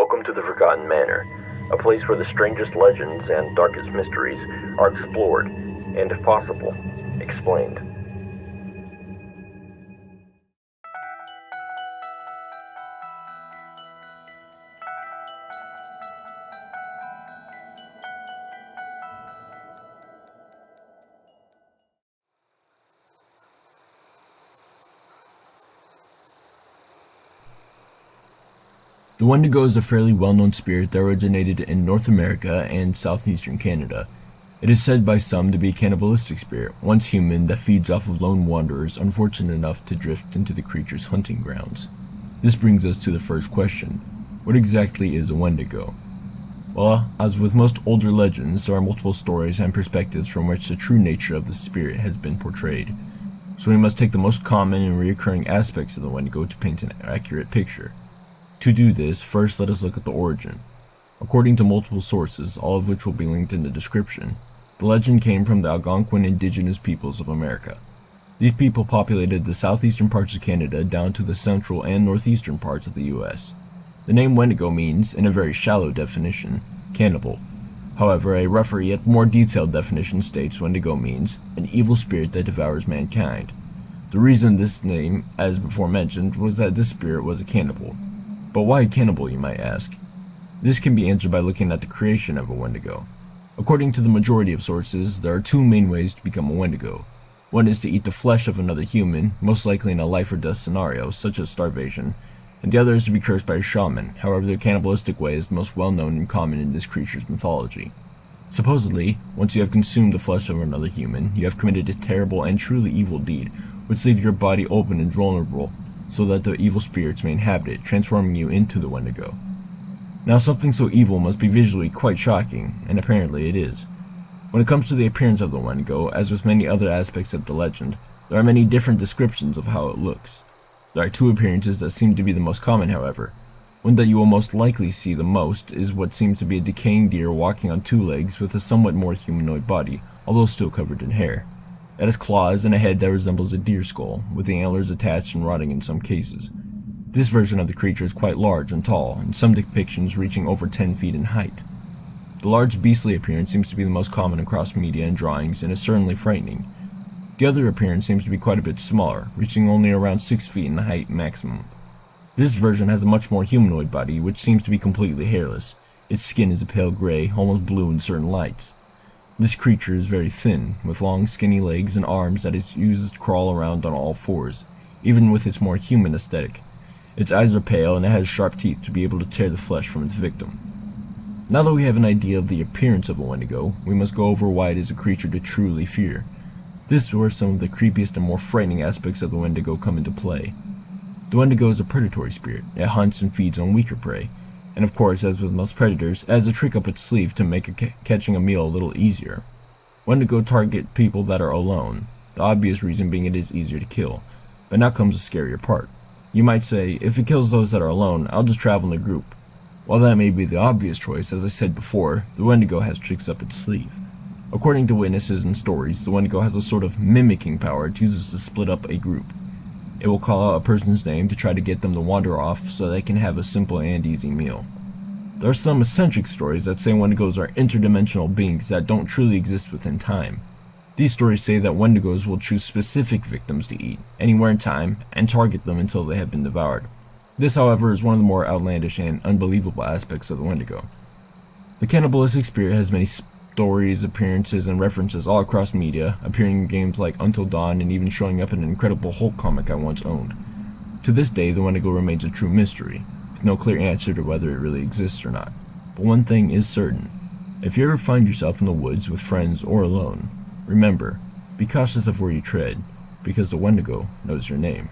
Welcome to the Forgotten Manor, a place where the strangest legends and darkest mysteries are explored, and if possible, explained. The Wendigo is a fairly well-known spirit that originated in North America and southeastern Canada. It is said by some to be a cannibalistic spirit, once human, that feeds off of lone wanderers unfortunate enough to drift into the creature's hunting grounds. This brings us to the first question. What exactly is a Wendigo? Well, as with most older legends, there are multiple stories and perspectives from which the true nature of the spirit has been portrayed. So we must take the most common and recurring aspects of the Wendigo to paint an accurate picture. To do this, first let us look at the origin. According to multiple sources, all of which will be linked in the description, the legend came from the Algonquin indigenous peoples of America. These people populated the southeastern parts of Canada down to the central and northeastern parts of the US. The name Wendigo means, in a very shallow definition, cannibal. However, a rougher yet more detailed definition states Wendigo means an evil spirit that devours mankind. The reason this name, as before mentioned, was that this spirit was a cannibal. But why a cannibal, you might ask? This can be answered by looking at the creation of a Wendigo. According to the majority of sources, there are two main ways to become a Wendigo. One is to eat the flesh of another human, most likely in a life or death scenario, such as starvation, and the other is to be cursed by a shaman. However, the cannibalistic way is the most well-known and common in this creature's mythology. Supposedly, once you have consumed the flesh of another human, you have committed a terrible and truly evil deed, which leaves your body open and vulnerable, so that the evil spirits may inhabit it, transforming you into the Wendigo. Now, something so evil must be visually quite shocking, and apparently it is. When it comes to the appearance of the Wendigo, as with many other aspects of the legend, there are many different descriptions of how it looks. There are two appearances that seem to be the most common, however. One that you will most likely see the most is what seems to be a decaying deer walking on two legs with a somewhat more humanoid body, although still covered in hair. It has claws and a head that resembles a deer skull, with the antlers attached and rotting in some cases. This version of the creature is quite large and tall, in some depictions reaching over 10 feet in height. The large beastly appearance seems to be the most common across media and drawings, and is certainly frightening. The other appearance seems to be quite a bit smaller, reaching only around 6 feet in height maximum. This version has a much more humanoid body, which seems to be completely hairless. Its skin is a pale gray, almost blue in certain lights. This creature is very thin, with long skinny legs and arms that it uses to crawl around on all fours, even with its more human aesthetic. Its eyes are pale and it has sharp teeth to be able to tear the flesh from its victim. Now that we have an idea of the appearance of a Wendigo, we must go over why it is a creature to truly fear. This is where some of the creepiest and more frightening aspects of the Wendigo come into play. The Wendigo is a predatory spirit. It hunts and feeds on weaker prey. And of course, as with most predators, it has a trick up its sleeve to make catching a meal a little easier. Wendigo target people that are alone, the obvious reason being it is easier to kill. But now comes the scarier part. You might say, if it kills those that are alone, I'll just travel in a group. While that may be the obvious choice, as I said before, the Wendigo has tricks up its sleeve. According to witnesses and stories, the Wendigo has a sort of mimicking power it uses to split up a group. It will call out a person's name to try to get them to wander off so they can have a simple and easy meal. There are some eccentric stories that say Wendigos are interdimensional beings that don't truly exist within time. These stories say that Wendigos will choose specific victims to eat, anywhere in time, and target them until they have been devoured. This, however, is one of the more outlandish and unbelievable aspects of the Wendigo. The cannibalistic spirit has many stories, appearances, and references all across media, appearing in games like Until Dawn and even showing up in an Incredible Hulk comic I once owned. To this day, the Wendigo remains a true mystery, with no clear answer to whether it really exists or not. But one thing is certain. If you ever find yourself in the woods with friends or alone, remember, be cautious of where you tread, because the Wendigo knows your name.